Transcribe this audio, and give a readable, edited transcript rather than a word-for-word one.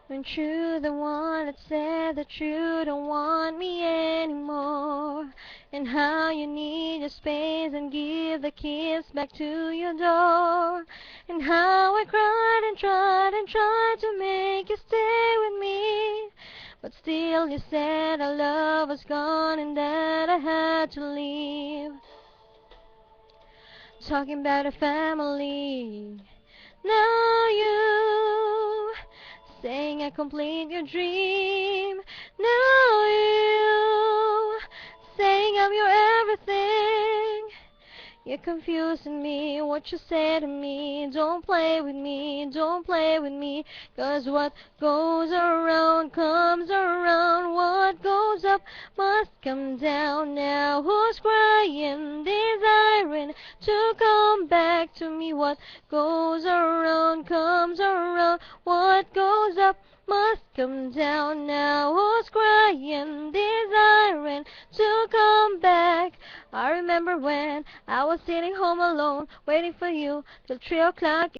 Weren't you the one that said that you don't want me anymore? And how you need your space and give the keys back to your door. And how I cried and tried to make you stay with me. But still you said our love was gone and that I had to leave. Talking about a family. Now you saying I complete your dream. Now you saying I'm your everything. You're confusing me, what you say to me. Don't play with me, don't play with me. 'Cause what goes around comes around. What goes up must come down. Now who's crying, desiring to come back to me? What goes around comes around. What goes up must come down. Now who's crying, desiring to come back? I remember when I was sitting home alone, waiting for you till 3 o'clock.